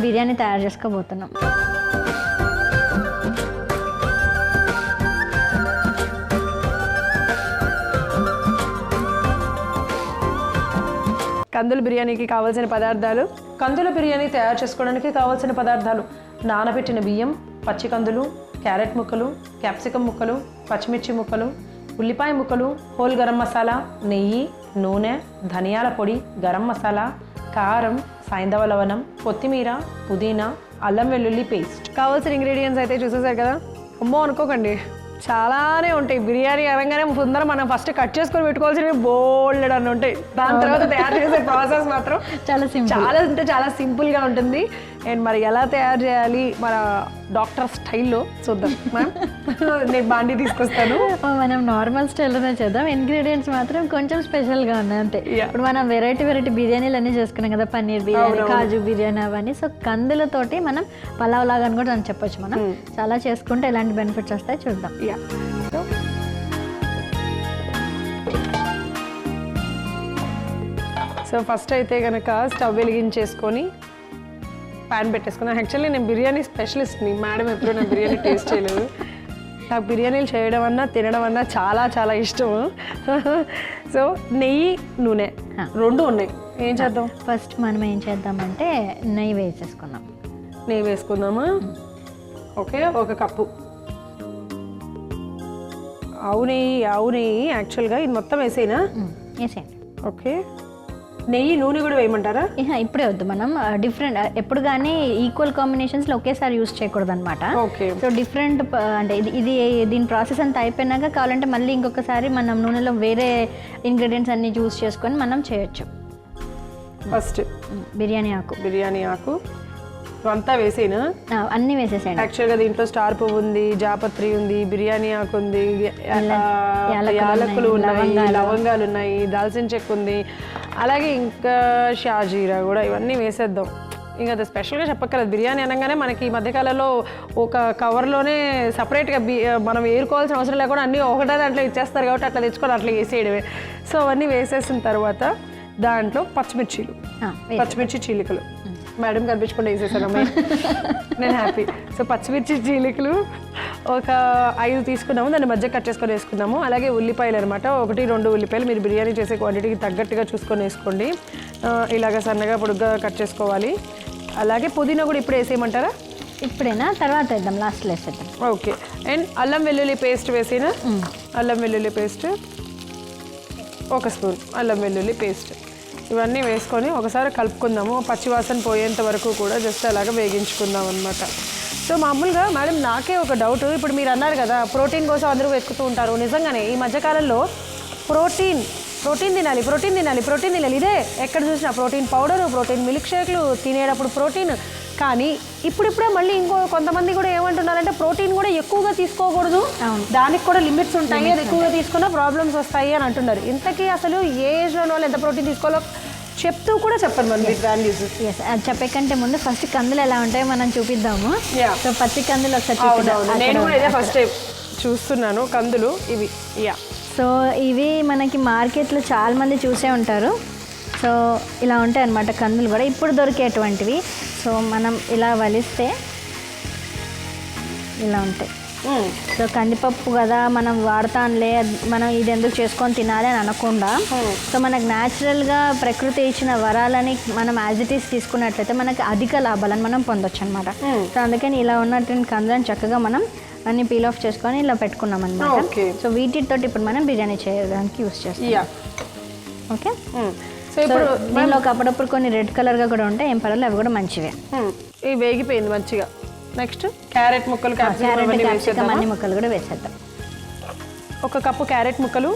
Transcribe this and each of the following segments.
బిర్యానీ తయారు చేసుకోబోతున్నాం. కందుల బిర్యానీకి కావాల్సిన పదార్థాలు. కందుల బిర్యానీ తయారు చేసుకోవడానికి కావాల్సిన పదార్థాలు: నానబెట్టిన బియ్యం, పచ్చి కందులు, క్యారెట్ ముక్కలు, క్యాప్సికమ్ ముక్కలు, పచ్చిమిర్చి ముక్కలు, ఉల్లిపాయ ముక్కలు, హోల్ గరం మసాలా, నెయ్యి, నూనె, ధనియాల పొడి, గరం మసాలా, కారం, సైంధవ లవణం, కొత్తిమీర, పుదీనా, అల్లం వెల్లుల్లి పేస్ట్. కావాల్సిన ఇంగ్రీడియంట్స్ అయితే చూసేసారు కదా. అమ్మో అనుకోకండి, చాలానే ఉంటాయి. బిర్యానీ అనగానే ముందర మనం ఫస్ట్ కట్ చేసుకొని పెట్టుకోవాల్సినవి బోల్డ్ అని ఉంటాయి. దాని తర్వాత తయారు చేసే ప్రాసెస్ మాత్రం చాలా అంటే చాలా సింపుల్గా ఉంటుంది. అండ్ మరి ఎలా తయారు చేయాలి మన డాక్టర్ స్టైల్లో చూద్దాం. మ్యామ్ నేను బాండి తీసుకొస్తాను. మనం నార్మల్ స్టైల్లోనే చేద్దాం. ఇంగ్రీడియంట్స్ మాత్రం కొంచెం స్పెషల్గా ఉన్నాయి అంతే. ఇప్పుడు మనం వెరైటీ బిర్యానీలు అన్నీ చేసుకున్నాం కదా, పన్నీర్ బిర్యానీ, కాజు బిర్యానీ అవన్నీ. సో కందులతోటి మనం పలావ్ లాగా అని కూడా అని చెప్పొచ్చు మనం. చాలా చేసుకుంటే ఎలాంటి బెనిఫిట్స్ వస్తాయి చూద్దాం. సో ఫస్ట్ అయితే కనుక స్టవ్ వెలిగించేసుకొని ప్యాన్ పెట్టేసుకున్నాను. యాక్చువల్లీ నేను బిర్యానీ స్పెషలిస్ట్ని. మేడం ఎప్పుడు నా బిర్యానీ టేస్ట్ చేయలేదు. నాకు బిర్యానీలు చేయడం అన్నా తినడం అన్నా చాలా చాలా ఇష్టము. సో నెయ్యి, నూనె రెండు ఉన్నాయి. ఏం చేద్దాం? ఫస్ట్ మనం ఏం చేద్దామంటే నెయ్యి వేసేసుకుందాం. నెయ్యి వేసుకుందామా? ఓకే, ఒక కప్పు ఆవు నెయ్యి. యాక్చువల్గా ఇది మొత్తం వేసేనా? వేసేయండి. ఓకే, నెయ్యి నూనె కూడా వేయమంటారా? ఇప్పుడే వద్దు. మనం డిఫరెంట్ ఎప్పుడు కానీ ఈక్వల్ కాంబినేషన్స్లో ఒకేసారి యూస్ చేయకూడదు అనమాట. ఓకే, సో డిఫరెంట్ అంటే ఇది దీని ప్రాసెస్ అంతా అయిపోయినాక కావాలంటే మళ్ళీ ఇంకొకసారి మనం నూనెలో వేరే ఇంగ్రీడియంట్స్ అన్ని యూస్ చేసుకొని మనం చేయొచ్చు. ఫస్ట్ బిర్యానీ ఆకు అంతా వేసేనా? అన్నీ వేసేసాను. యాక్చువల్గా దీంట్లో స్టార్ పువ్వు ఉంది, జాపత్రి ఉంది, బిర్యానీ ఆకు ఉంది, యాలకులు ఉన్నాయి, లవంగాలు ఉన్నాయి, దాల్చిన చెక్క ఉంది, అలాగే ఇంకా షాజీరా కూడా. ఇవన్నీ వేసేద్దాం. ఇంకా అది స్పెషల్గా చెప్పక్కర్లేదు. బిర్యానీ అనగానే మనకి ఈ మధ్యకాలంలో ఒక కవర్లోనే సపరేట్గా మనం ఏరుకోవాల్సిన అవసరం లేకుండా అన్నీ ఒకటే దాంట్లో ఇచ్చేస్తారు కాబట్టి అట్లా తెచ్చుకొని అట్లా వేసేయడమే. సో అవన్నీ వేసేసిన తర్వాత దాంట్లో పచ్చిమిర్చి చీలికలు. మేడం కనిపించకుండా వేసేసాను, నేను హ్యాపీ. సో పచ్చిమిర్చి చీలికలు ఒక 5 తీసుకున్నాము, దాన్ని మధ్య కట్ చేసుకొని వేసుకున్నాము. అలాగే ఉల్లిపాయలు అనమాట, 1-2 ఉల్లిపాయలు. మీరు బిర్యానీ చేసే క్వాంటిటీకి తగ్గట్టుగా చూసుకొని వేసుకోండి. ఇలాగ సన్నగా పొడుగ్గా కట్ చేసుకోవాలి. అలాగే పుదీనా కూడా ఇప్పుడు వేసేయమంటారా? ఇప్పుడైనా తర్వాత వేద్దాం, లాస్ట్లో వేసేద్దాం. ఓకే. అండ్ అల్లం వెల్లుల్లి పేస్ట్ వేసేనా? అల్లం వెల్లుల్లి పేస్ట్ 1 స్పూన్ అల్లం వెల్లుల్లి పేస్ట్. ఇవన్నీ వేసుకొని ఒకసారి కలుపుకుందాము. పచ్చివాసన పోయేంత వరకు కూడా జస్ట్ అలాగా వేగించుకుందాం అనమాట. సో మామూలుగా మేడం నాకే ఒక డౌట్. ఇప్పుడు మీరు అన్నారు కదా ప్రోటీన్ కోసం అందరూ వెతుకుతూ ఉంటారు. నిజంగానే ఈ మధ్యకాలంలో ప్రోటీన్ తినాలి. ఇదే ఎక్కడ చూసినా ప్రోటీన్ పౌడరు, ప్రోటీన్ మిల్క్ షేక్లు, తినేటప్పుడు ప్రోటీన్. కానీ ఇప్పుడిప్పుడే మళ్ళీ కొంతమంది కూడా ఏమంటున్నారంటే ప్రోటీన్ కూడా ఎక్కువగా తీసుకోకూడదు, దానికి కూడా లిమిట్స్ ఉంటాయి, అది ఎక్కువగా తీసుకున్న ప్రాబ్లమ్స్ వస్తాయి అని అంటున్నారు. ఇంతకీ అసలు ఏ ఏజ్లో వాళ్ళు ఎంత ప్రోటీన్ తీసుకోవాలో చెప్తూ కూడా చెప్పండి మన వాల్యూస్. అది చెప్పే కంటే ముందు ఫస్ట్ కందులు ఎలా ఉంటాయో మనం చూపిద్దాము. సో పచ్చి కందులు ఒకసారి నేను కూడా ఇదే ఫస్ట్ టైం చూస్తున్నాను కందులు ఇవి. సో ఇవి మనకి మార్కెట్లో చాలా మంది చూసే ఉంటారు. సో ఇలా ఉంటాయి అన్నమాట కందులు కూడా ఇప్పుడు దొరికేటువంటివి. సో మనం ఇలా వలిస్తే ఇలా ఉంటాయి. సో కందిపప్పు కదా మనం వాడతాంలే, మనం ఇది ఎందుకు చేసుకొని తినాలి అని అనకుండా, సో మనకు న్యాచురల్గా ప్రకృతి ఇచ్చిన వరాలని మనం యాజ్ ఇట్ ఈస్ తీసుకున్నట్లయితే మనకి అధిక లాభాలను మనం పొందొచ్చు అనమాట. సో అందుకని ఇలా ఉన్నటువంటి కందులను చక్కగా మనం అన్ని పీల్ ఆఫ్ చేసుకొని ఇలా పెట్టుకున్నాం అనమాట. సో వీటితో ఇప్పుడు మనం బిర్యానీ చేయడానికి యూస్ చేస్తాం. ఓకే, సో ఇప్పుడు దీనిలో అప్పుడప్పుడు కొన్ని రెడ్ కలర్గా కూడా ఉంటాయి, ఏం పర్వాలేదు, అవి కూడా మంచివే. ఇవి వేగిపోయింది మంచిగా. నెక్స్ట్ క్యారెట్ ముక్కలు, క్యాప్సికమ్ అన్ని ముక్కలు కూడా వేసేద్దాం. 1 కప్పు క్యారెట్ ముక్కలు,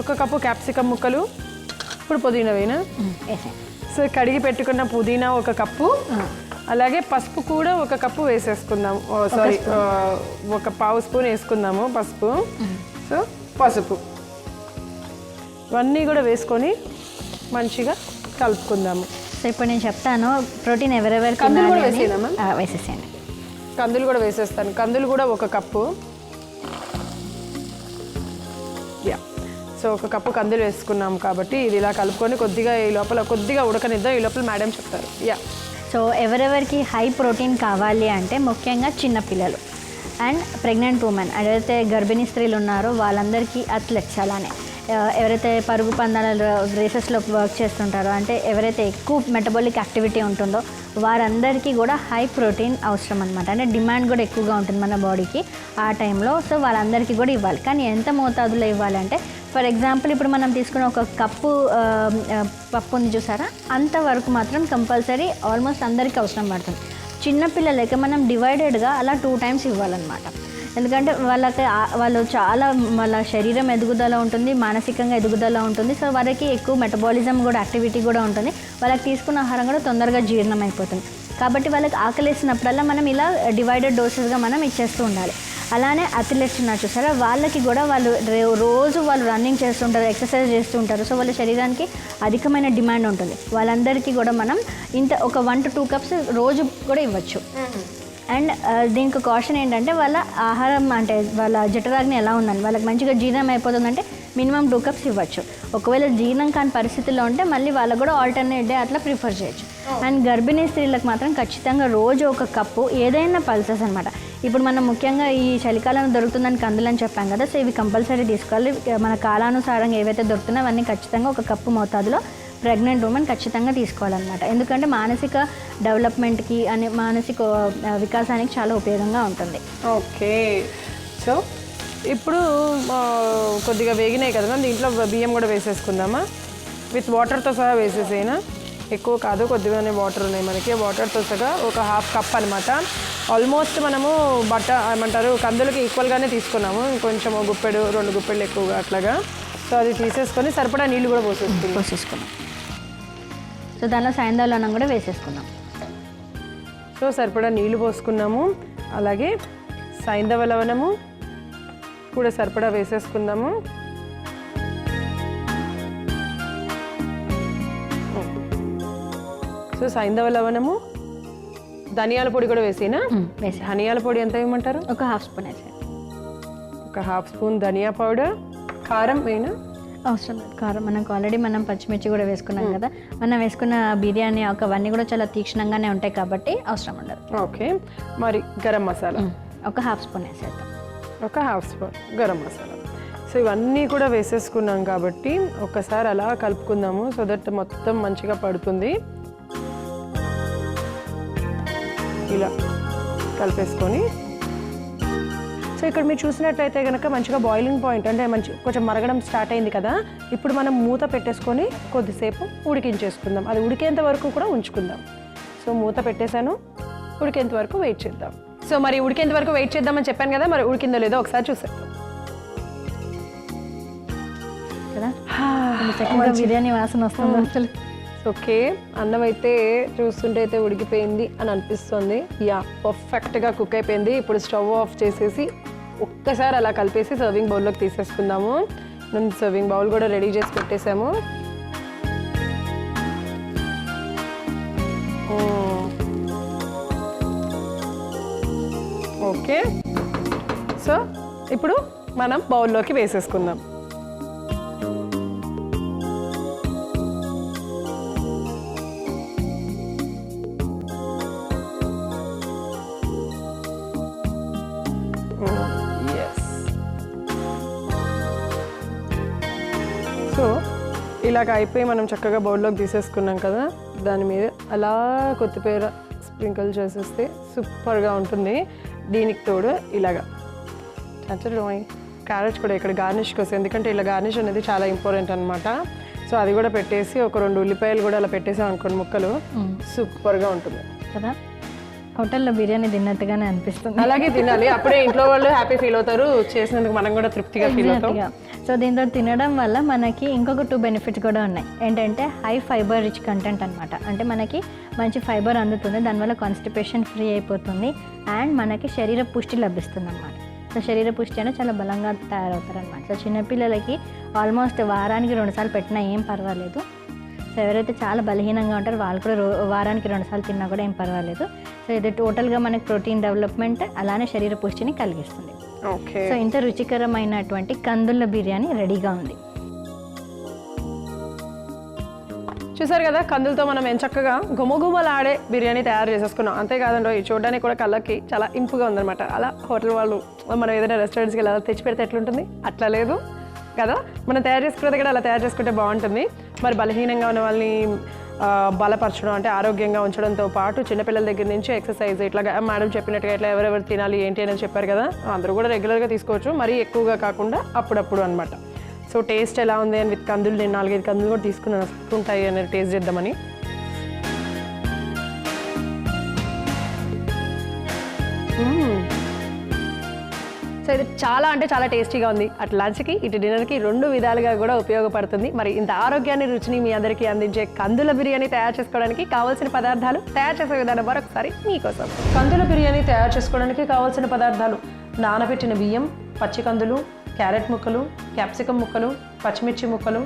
1 కప్పు క్యాప్సికమ్ ముక్కలు. ఇప్పుడు పుదీనా వేనా? సో కడిగి పెట్టుకున్న పుదీనా 1 కప్పు, అలాగే పసుపు కూడా 1 కప్పు వేసేసుకుందాము. సారీ, 1/2 స్పూన్ వేసుకుందాము పసుపు. సో పసుపు ఇవన్నీ కూడా వేసుకొని మంచిగా కలుపుకుందాము. సో ఇప్పుడు నేను చెప్తాను ప్రోటీన్ ఎవరెవరికి వేసేసేయండి. కందులు కూడా వేసేస్తాను. కందులు కూడా 1 కప్పు. సో 1 కప్పు కందులు వేసుకున్నాం కాబట్టి ఇది ఇలా కలుపుకొని కొద్దిగా ఈ లోపల కొద్దిగా ఉడకనిద్దాం. ఈ లోపల మేడం చెప్తారు. యా. సో ఎవరెవరికి హై ప్రోటీన్ కావాలి అంటే ముఖ్యంగా చిన్నపిల్లలు అండ్ ప్రెగ్నెంట్ ఉమెన్, ఎవరైతే గర్భిణీ స్త్రీలు ఉన్నారో వాళ్ళందరికీ, అథ్లెట్స్ అలానే ఎవరైతే పరుగు పందాల రేసెస్లో వర్క్ చేస్తుంటారో, అంటే ఎవరైతే ఎక్కువ మెటబాలిక్ యాక్టివిటీ ఉంటుందో వారందరికీ కూడా హై ప్రోటీన్ అవసరం అనమాట. అంటే డిమాండ్ కూడా ఎక్కువగా ఉంటుంది మన బాడీకి ఆ టైంలో. సో వాళ్ళందరికీ కూడా ఇవ్వాలి. కానీ ఎంత మోతాదులో ఇవ్వాలంటే, ఫర్ ఎగ్జాంపుల్ ఇప్పుడు మనం తీసుకున్న 1 కప్పు పప్పు ఉంది చూసారా, అంతవరకు మాత్రం కంపల్సరీ ఆల్మోస్ట్ అందరికీ అవసరం పడుతుంది. చిన్నపిల్లలకి మనం డివైడెడ్గా అలా 2 టైమ్స్ ఇవ్వాలన్నమాట. ఎందుకంటే వాళ్ళు చాలా వాళ్ళ శరీరం ఎదుగుదల ఉంటుంది, మానసికంగా ఎదుగుదల ఉంటుంది. సో వాళ్ళకి ఎక్కువ మెటబాలిజం కూడా యాక్టివిటీ కూడా ఉంటుంది. వాళ్ళకి తీసుకున్న ఆహారం కూడా తొందరగా జీర్ణం అయిపోతుంది. కాబట్టి వాళ్ళకి ఆకలేసినప్పుడల్లా మనం ఇలా డివైడెడ్ డోసెస్గా మనం ఇచ్చేస్తూ ఉండాలి. అలానే అథ్లెట్స్ ఉన్నారు చూసారా, వాళ్ళకి కూడా వాళ్ళు రోజు వాళ్ళు రన్నింగ్ చేస్తుంటారు, ఎక్సర్సైజ్ చేస్తూ ఉంటారు. సో వాళ్ళ శరీరానికి అధికమైన డిమాండ్ ఉంటుంది. వాళ్ళందరికీ కూడా మనం ఒక 1 to 2 కప్స్ రోజు కూడా ఇవ్వచ్చు. అండ్ దీనికి కాషన్ ఏంటంటే, వాళ్ళ ఆహారం అంటే వాళ్ళ జఠరాగ్ని ఎలా ఉందని, వాళ్ళకి మంచిగా జీర్ణం అయిపోతుందంటే మినిమం 2 కప్స్ ఇవ్వచ్చు. ఒకవేళ జీర్ణం కాని పరిస్థితుల్లో ఉంటే మళ్ళీ వాళ్ళకు కూడా ఆల్టర్నేట్ డే అట్లా ప్రిఫర్ చేయొచ్చు. అండ్ గర్భిణీ స్త్రీలకు మాత్రం ఖచ్చితంగా రోజు 1 కప్పు ఏదైనా పల్సెస్ అనమాట. ఇప్పుడు మనం ముఖ్యంగా ఈ చలికాలం దొరుకుతుందని కందులని చెప్పాం కదా, సో ఇవి కంపల్సరీ తీసుకోవాలి. మన కాలానుసారంగా ఏవైతే దొరుకుతున్నాయో అవన్నీ ఖచ్చితంగా 1 కప్పు మోతాదులో ప్రెగ్నెంట్ ఉమెన్ ఖచ్చితంగా తీసుకోవాలన్నమాట. ఎందుకంటే మానసిక డెవలప్మెంట్కి అని మానసిక వికాసానికి చాలా ఉపయోగంగా ఉంటుంది. ఓకే. సో ఇప్పుడు కొద్దిగా వేగినాయి కదా మ్యామ్, దీంట్లో బియ్యం కూడా వేసేసుకుందామా? విత్ వాటర్తో సహా వేసేసేనా? ఎక్కువ కాదు, కొద్దిగానే వాటర్ ఉన్నాయి మనకి. వాటర్తో సహా 1/2 కప్ అనమాట. ఆల్మోస్ట్ మనము ఏమంటారు కందులకి ఈక్వల్గానే తీసుకున్నాము. కొంచెం గుప్పెడు 2 గుప్పెళ్ళు ఎక్కువగా అట్లాగా. సో అది తీసేసుకొని సరిపడా నీళ్ళు కూడా పోసేసుకున్నాం. సో దానిలో సాయంత్రం అన్నం కూడా వేసేసుకున్నాం. సో సరిపడా నీళ్ళు పోసుకున్నాము. అలాగే సైంధవ లవణము కూడా సరిపడా వేసేసుకుందాము. సో సైంధవ లవణము, ధనియాల పొడి కూడా వేసేనా? ధనియాల పొడి ఎంత వేయమంటారు? 1/2 స్పూన్ వేసే. 1/2 స్పూన్ ధనియా పౌడర్. కారం వేయనా? అవసరం లేదు కారం. మనకు ఆల్రెడీ మనం పచ్చిమిర్చి కూడా వేసుకున్నాం కదా, మనం వేసుకున్న బిర్యానీ అవన్నీ కూడా చాలా తీక్షణంగానే ఉంటాయి కాబట్టి అవసరం ఉండదు. ఓకే. మరి గరం మసాలా 1/2 స్పూన్ వేసేద్దాం. 1/2 స్పూన్ గరం మసాలా. సో ఇవన్నీ కూడా వేసేసుకున్నాం కాబట్టి ఒకసారి అలా కలుపుకుందాము. సో దట్ మొత్తం మంచిగా పడుతుంది. ఇలా కలిపేసుకొని, సో ఇక్కడ మీరు చూసినట్లయితే కనుక మంచిగా బాయిలింగ్ పాయింట్ అంటే కొంచెం మరగడం స్టార్ట్ అయింది కదా. ఇప్పుడు మనం మూత పెట్టేసుకొని కొద్దిసేపు ఉడికించేసుకుందాం. అది ఉడికేంత వరకు కూడా ఉంచుకుందాం. సో మూత పెట్టేశాను, ఉడికేంత వరకు వెయిట్ చేద్దాం. సో మరి ఉడికేంత వరకు వెయిట్ చేద్దామని చెప్పాను కదా, మరి ఉడికిందో లేదో ఒకసారి చూసేద్దాం కదా. బిర్యానీ వాసన వస్తుంది అసలు. ఓకే, అన్నం అయితే చూస్తుంటే అయితే ఉడికిపోయింది అని అనిపిస్తుంది. యా, పర్ఫెక్ట్గా కుక్ అయిపోయింది. ఇప్పుడు స్టవ్ ఆఫ్ చేసేసి ఒక్కసారి అలా కలిపేసి సర్వింగ్ బౌల్లోకి తీసేసుకుందాము. మనం సర్వింగ్ బౌల్ కూడా రెడీ చేసి పెట్టేసాము. ఓకే, సో ఇప్పుడు మనం బౌల్లోకి వేసేసుకుందాం. సో ఇలాగ అయిపోయి మనం చక్కగా బౌల్లోకి తీసేసుకున్నాం కదా, దాని మీద అలా కొత్తిమీర స్ప్రింకిల్ చేసేస్తే సూపర్గా ఉంటుంది. దీనికి తోడు ఇలాగా క్యారెట్స్ కూడా ఇక్కడ గార్నిష్కి వస్తాయి, ఎందుకంటే ఇలా గార్నిష్ అనేది చాలా ఇంపార్టెంట్ అనమాట. సో అది కూడా పెట్టేసి 2 ఉల్లిపాయలు కూడా అలా పెట్టేసాం అనుకోండి ముక్కలు, సూపర్గా ఉంటుంది కదా. హోటల్లో బిర్యానీ తిన్నట్టుగానే అనిపిస్తుంది. అలాగే తినాలి, అప్పుడే ఇంట్లో వాళ్ళు హ్యాపీ ఫీల్ అవుతారు, చేసినందుకు మనం కూడా తృప్తిగా ఫీల్ అవుతాం. సో దీంతో తినడం వల్ల మనకి ఇంకొక 2 బెనిఫిట్స్ కూడా ఉన్నాయి. ఏంటంటే హై ఫైబర్ రిచ్ కంటెంట్ అనమాట. అంటే మనకి మంచి ఫైబర్ అందుతుంది, దానివల్ల కాన్స్టిపేషన్ ఫ్రీ అయిపోతుంది అండ్ మనకి శరీర పుష్టి లభిస్తుంది అనమాట. సో శరీర పుష్టి అనేది చాలా బలంగా తయారవుతారు అనమాట. సో చిన్నపిల్లలకి ఆల్మోస్ట్ వారానికి 2 సార్లు పెట్టినా ఏం పర్వాలేదు. సో ఎవరైతే చాలా బలహీనంగా ఉంటారో వాళ్ళు కూడా వారానికి 2 సార్లు తిన్నా కూడా ఏం పర్వాలేదు. సో ఇది టోటల్గా మనకి ప్రోటీన్ డెవలప్మెంట్ అలానే శరీర పుష్టిని కలిగిస్తుంది. ఓకే, సో ఇంత రుచికరమైనటువంటి కందుల బిర్యానీ రెడీగా ఉంది. చూసారు కదా, కందులతో మనం ఎంచక్కగా గుమగుమలాడే బిర్యానీ తయారు చేసేసుకున్నాం. అంతేకాదండి, చూడడానికి కూడా కళ్ళకి చాలా ఇంపుగా ఉందన్నమాట. అలా హోటల్ వాళ్ళు మనం ఏదైనా రెస్టారెంట్స్కి వెళ్ళి తెచ్చి పెడితే ఎట్లుంటుంది అట్లా లేదు కదా, మనం తయారు చేసుకునేది కూడా అలా తయారు చేసుకుంటే బాగుంటుంది. మరి బలహీనంగా ఉన్న వాళ్ళని బలపరచడం అంటే ఆరోగ్యంగా ఉంచడంతో పాటు చిన్నపిల్లల దగ్గర నుంచి ఎక్సర్సైజ్ ఇట్లా మేడం చెప్పినట్టుగా ఇట్లా ఎవరెవరు తినాలి ఏంటి అని చెప్పారు కదా, అందరూ కూడా రెగ్యులర్గా తీసుకోవచ్చు, మరీ ఎక్కువగా కాకుండా అప్పుడప్పుడు అనమాట. సో టేస్ట్ ఎలా ఉంది అని విత్ కందులు, నేను 4-5 కందులు కూడా తీసుకున్నాను ఉంటాయి అనేది టేస్ట్ చేద్దామని. సో ఇది చాలా అంటే చాలా టేస్టీగా ఉంది. అటు లంచ్కి ఇటు డిన్నర్కి 2 విధాలుగా కూడా ఉపయోగపడుతుంది. మరి ఇంత ఆరోగ్యాన్ని, రుచిని మీ అందరికీ అందించే కందుల బిర్యానీ తయారు చేసుకోవడానికి కావాల్సిన పదార్థాలు, తయారు చేసే విధానం మరొకసారి మీకోసం. కందుల బిర్యానీ తయారు చేసుకోవడానికి కావాల్సిన పదార్థాలు: నానబెట్టిన బియ్యం, పచ్చి కందులు, క్యారెట్ ముక్కలు, క్యాప్సికమ్ ముక్కలు, పచ్చిమిర్చి ముక్కలు,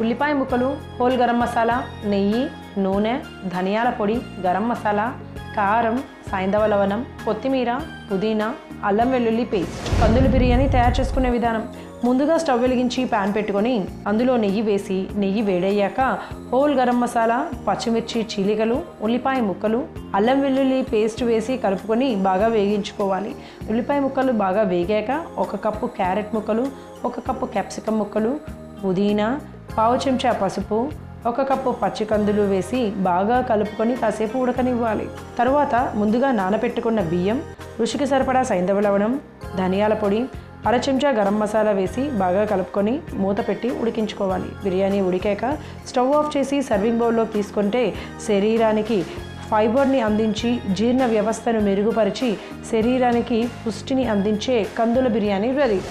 ఉల్లిపాయ ముక్కలు, హోల్ గరం మసాలా, నెయ్యి, నూనె, ధనియాల పొడి, గరం మసాలా, కారం, సైంధవ లవణం, కొత్తిమీర, పుదీనా, అల్లం వెల్లుల్లి పేస్ట్. కందుల బిర్యానీ తయారు చేసుకునే విధానం: ముందుగా స్టవ్ వెలిగించి ప్యాన్ పెట్టుకొని అందులో నెయ్యి వేసి, నెయ్యి వేడయ్యాక హోల్ గరం మసాలా, పచ్చిమిర్చి చీలికలు, ఉల్లిపాయ ముక్కలు, అల్లం వెల్లుల్లి పేస్ట్ వేసి కలుపుకొని బాగా వేగించుకోవాలి. ఉల్లిపాయ ముక్కలు బాగా వేగాక 1 కప్పు క్యారెట్ ముక్కలు, 1 కప్పు క్యాప్సికమ్ ముక్కలు, పుదీనా, 1/2 చెంచా పసుపు, 1 కప్పు పచ్చి కందులు వేసి బాగా కలుపుకొని కాసేపు ఉడకనివ్వాలి. తరువాత ముందుగా నానబెట్టుకున్న బియ్యం, రుచికి సరిపడా సైంధవ లవణం, ధనియాల పొడి, 1/2 చెంచా గరం మసాలా వేసి బాగా కలుపుకొని మూత పెట్టి ఉడికించుకోవాలి. బిర్యానీ ఉడికాక స్టవ్ ఆఫ్ చేసి సర్వింగ్ బౌల్లో తీసుకుంటే శరీరానికి ఫైబర్ని అందించి జీర్ణ వ్యవస్థను మెరుగుపరిచి శరీరానికి పుష్టిని అందించే కందుల బిర్యానీ రెడీ.